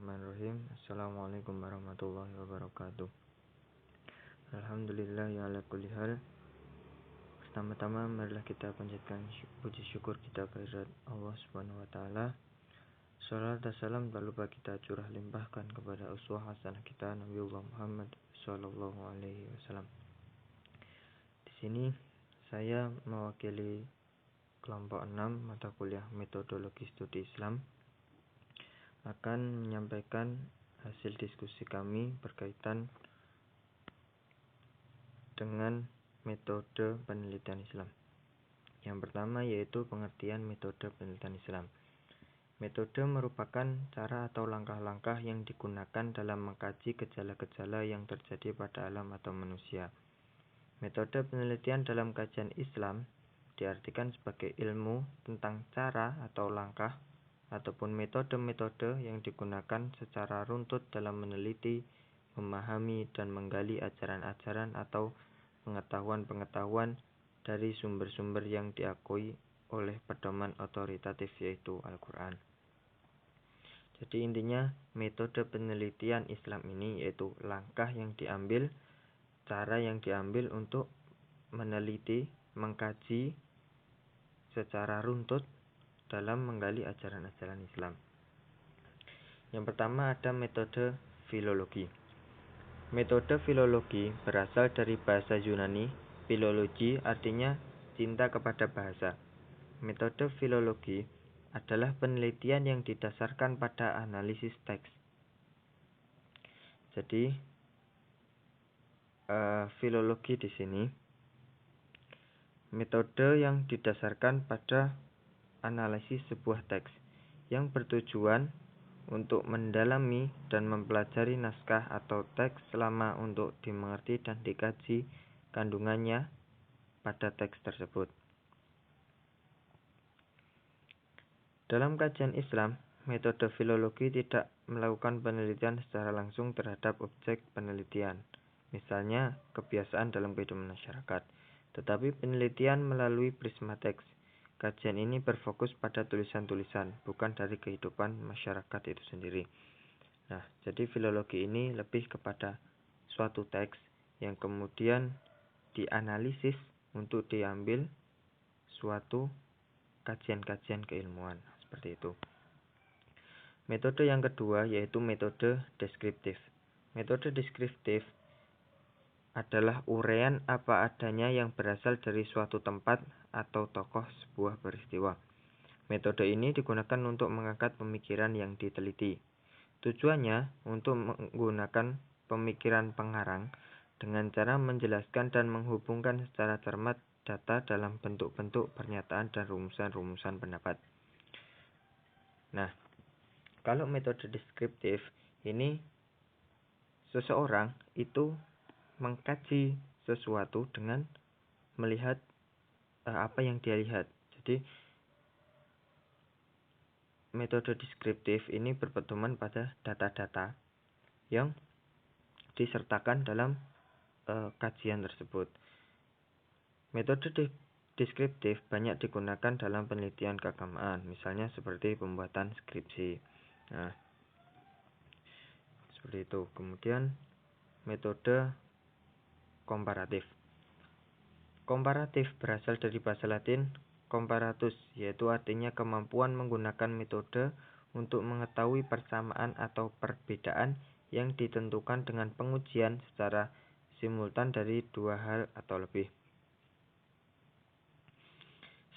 Bismillahirrahmanirrahim. Assalamualaikum warahmatullahi wabarakatuh. Alhamdulillah ya ala kulli hal. Pertama-tama marilah kita panjatkan puji syukur kita kehadirat Allah Subhanahu wa taala. Shalawat dan salam tak lupa kita curah limpahkan kepada uswah hasanah kita Nabiullah Muhammad sallallahu alaihi wasallam. Di sini saya mewakili kelompok 6 mata kuliah metodologi studi Islam akan menyampaikan hasil diskusi kami berkaitan dengan metode penelitian Islam. Yang pertama yaitu pengertian metode penelitian Islam. Metode merupakan cara atau langkah-langkah yang digunakan dalam mengkaji gejala-gejala yang terjadi pada alam atau manusia. Metode penelitian dalam kajian Islam diartikan sebagai ilmu tentang cara atau langkah ataupun metode-metode yang digunakan secara runtut dalam meneliti, memahami, dan menggali ajaran-ajaran atau pengetahuan-pengetahuan dari sumber-sumber yang diakui oleh pedoman otoritatif yaitu Al-Quran. Jadi intinya metode penelitian Islam ini yaitu langkah yang diambil, cara yang diambil untuk meneliti, mengkaji secara runtut dalam menggali ajaran-ajaran Islam. Yang pertama ada metode filologi. Metode filologi berasal dari bahasa Yunani, filologi artinya cinta kepada bahasa. Metode filologi adalah penelitian yang didasarkan pada analisis teks. Jadi filologi di sini metode yang didasarkan pada analisis sebuah teks yang bertujuan untuk mendalami dan mempelajari naskah atau teks selama untuk dimengerti dan dikaji kandungannya pada teks tersebut. Dalam kajian Islam, metode filologi tidak melakukan penelitian secara langsung terhadap objek penelitian, misalnya kebiasaan dalam kehidupan masyarakat, tetapi penelitian melalui prisma teks. Kajian ini berfokus pada tulisan-tulisan, bukan dari kehidupan masyarakat itu sendiri. Nah, jadi filologi ini lebih kepada suatu teks yang kemudian dianalisis untuk diambil suatu kajian-kajian keilmuan, seperti itu. Metode yang kedua yaitu metode deskriptif. Metode deskriptif adalah uraian apa adanya yang berasal dari suatu tempat atau tokoh sebuah peristiwa. Metode ini digunakan untuk mengangkat pemikiran yang diteliti. Tujuannya untuk menggunakan pemikiran pengarang dengan cara menjelaskan dan menghubungkan secara cermat data dalam bentuk-bentuk pernyataan dan rumusan-rumusan pendapat. Nah, kalau metode deskriptif ini seseorang itu mengkaji sesuatu dengan melihat apa yang dia lihat. Jadi metode deskriptif ini berpedoman pada data-data yang disertakan dalam kajian tersebut. Metode deskriptif banyak digunakan dalam penelitian keagamaan, misalnya seperti pembuatan skripsi. Nah, seperti itu. Kemudian metode komparatif. Komparatif berasal dari bahasa Latin comparatus, yaitu artinya kemampuan menggunakan metode untuk mengetahui persamaan atau perbedaan yang ditentukan dengan pengujian secara simultan dari dua hal atau lebih.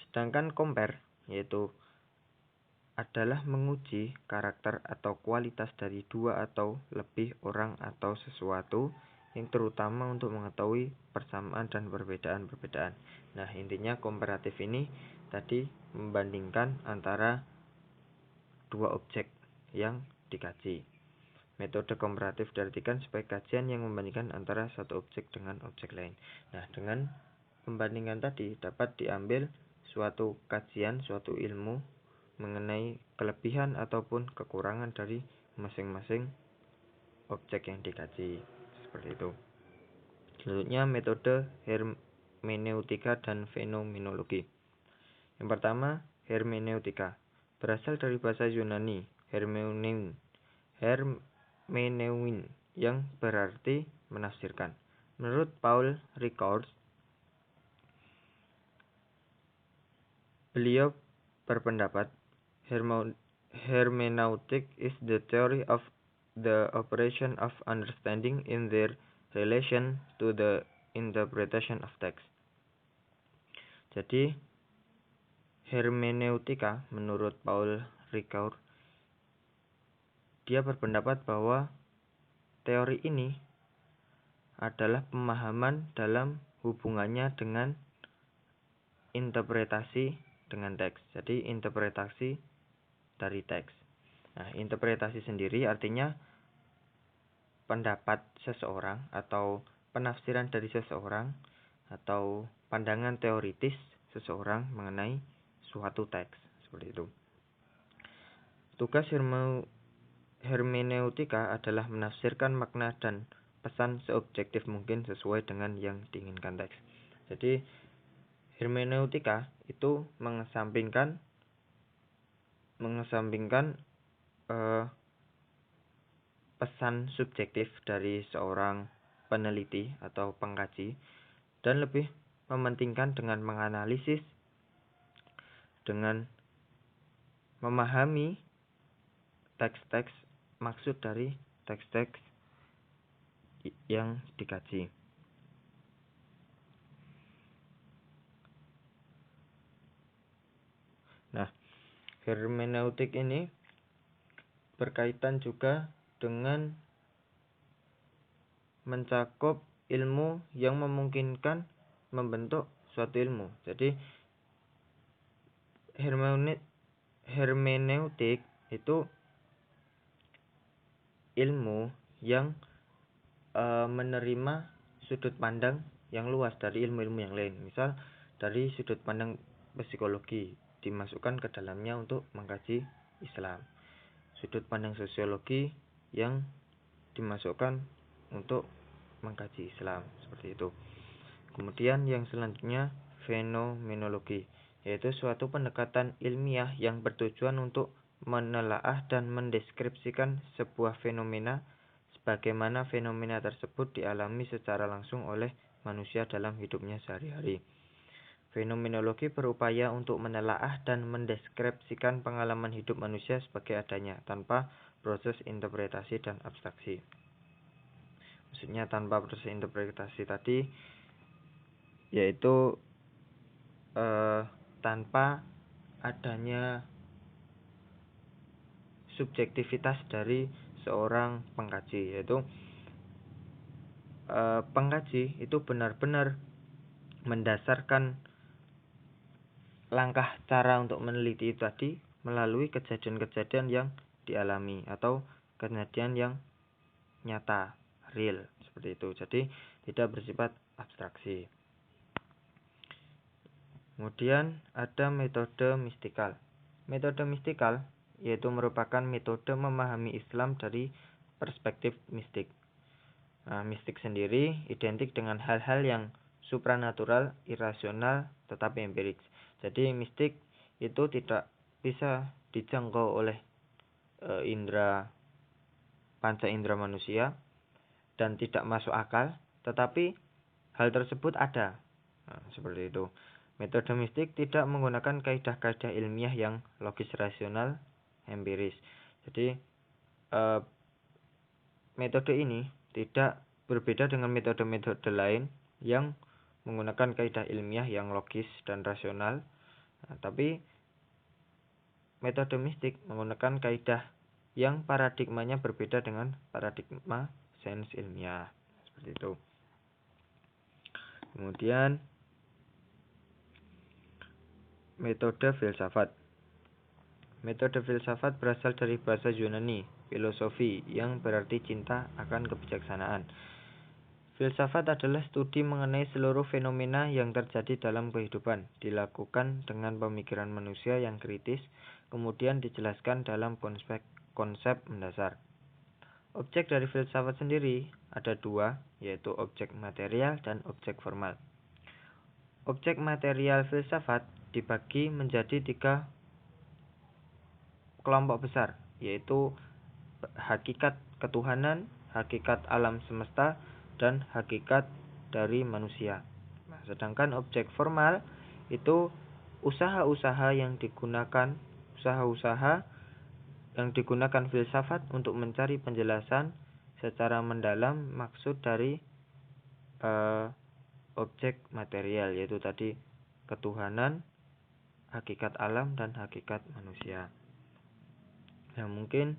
Sedangkan compare yaitu adalah menguji karakter atau kualitas dari dua atau lebih orang atau sesuatu yang terutama untuk mengetahui persamaan dan perbedaan-perbedaan. Nah, intinya komparatif ini tadi membandingkan antara dua objek yang dikaji. Metode komparatif diartikan sebagai kajian yang membandingkan antara satu objek dengan objek lain. Nah, dengan pembandingan tadi dapat diambil suatu kajian, suatu ilmu mengenai kelebihan ataupun kekurangan dari masing-masing objek yang dikaji. Seperti itu. Selanjutnya metode hermeneutika dan fenomenologi. Yang pertama, hermeneutika berasal dari bahasa Yunani hermeneun. hermeneuin, yang berarti menafsirkan. Menurut Paul Ricoeur, beliau berpendapat hermeneutic is the theory of the operation of understanding in their relation to the interpretation of text. Jadi hermeneutika menurut Paul Ricoeur, dia berpendapat bahwa teori ini adalah pemahaman dalam hubungannya dengan interpretasi dengan teks. Jadi interpretasi dari teks. Nah, interpretasi sendiri artinya pendapat seseorang atau penafsiran dari seseorang atau pandangan teoritis seseorang mengenai suatu teks, seperti itu. Tugas hermeneutika adalah menafsirkan makna dan pesan seobjektif mungkin sesuai dengan yang diinginkan teks. Jadi hermeneutika itu mengesampingkan pesan subjektif dari seorang peneliti atau pengkaji dan lebih mementingkan dengan menganalisis, dengan memahami teks-teks, maksud dari teks-teks yang dikaji. Nah, hermeneutik ini berkaitan juga dengan mencakup ilmu yang memungkinkan membentuk suatu ilmu. Jadi hermeneutik itu ilmu yang menerima sudut pandang yang luas dari ilmu-ilmu yang lain. Misal dari sudut pandang psikologi dimasukkan ke dalamnya untuk mengkaji Islam. Sudut pandang sosiologi yang dimasukkan untuk mengkaji Islam, seperti itu. Kemudian yang selanjutnya fenomenologi, yaitu suatu pendekatan ilmiah yang bertujuan untuk menelaah dan mendeskripsikan sebuah fenomena sebagaimana fenomena tersebut dialami secara langsung oleh manusia dalam hidupnya sehari-hari. Fenomenologi berupaya untuk menelaah dan mendeskripsikan pengalaman hidup manusia sebagai adanya, tanpa proses interpretasi dan abstraksi. Maksudnya tanpa proses interpretasi tadi, yaitu tanpa adanya subjektivitas dari seorang pengkaji, yaitu pengkaji itu benar-benar mendasarkan langkah cara untuk meneliti itu tadi melalui kejadian-kejadian yang dialami atau kejadian yang nyata, real, seperti itu. Jadi tidak bersifat abstraksi. Kemudian ada metode mistikal. Metode mistikal yaitu merupakan metode memahami Islam dari perspektif mistik. Nah, mistik sendiri identik dengan hal-hal yang supranatural, irasional, tetapi empirik. Jadi mistik itu tidak bisa dijangkau oleh panca indera manusia dan tidak masuk akal, tetapi hal tersebut ada. Nah, seperti itu. Metode mistik tidak menggunakan kaidah-kaidah ilmiah yang logis, rasional, empiris. Jadi metode ini tidak berbeda dengan metode-metode lain yang menggunakan kaidah ilmiah yang logis dan rasional. Nah, tapi metode mistik menggunakan kaidah yang paradigmanya berbeda dengan paradigma sains ilmiah, seperti itu. Kemudian metode filsafat. Metode filsafat berasal dari bahasa Yunani, filosofi, yang berarti cinta akan kebijaksanaan. Filsafat adalah studi mengenai seluruh fenomena yang terjadi dalam kehidupan, dilakukan dengan pemikiran manusia yang kritis, kemudian dijelaskan dalam konsep mendasar. Objek dari filsafat sendiri ada dua, yaitu objek material dan objek formal. Objek material filsafat dibagi menjadi 3 kelompok besar, yaitu hakikat ketuhanan, hakikat alam semesta, dan hakikat dari manusia. Nah, sedangkan objek formal itu usaha-usaha yang digunakan filsafat untuk mencari penjelasan secara mendalam maksud dari objek material, yaitu tadi ketuhanan, hakikat alam, dan hakikat manusia. Nah, mungkin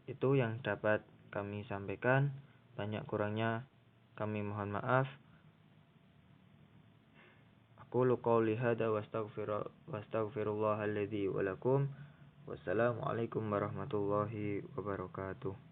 itu yang dapat kami sampaikan. Banyak kurangnya kami mohon maaf. Aqulu qouli hadza wastaghfirullahal ladzi wa lakum. Wassalamualaikum warahmatullahi wabarakatuh.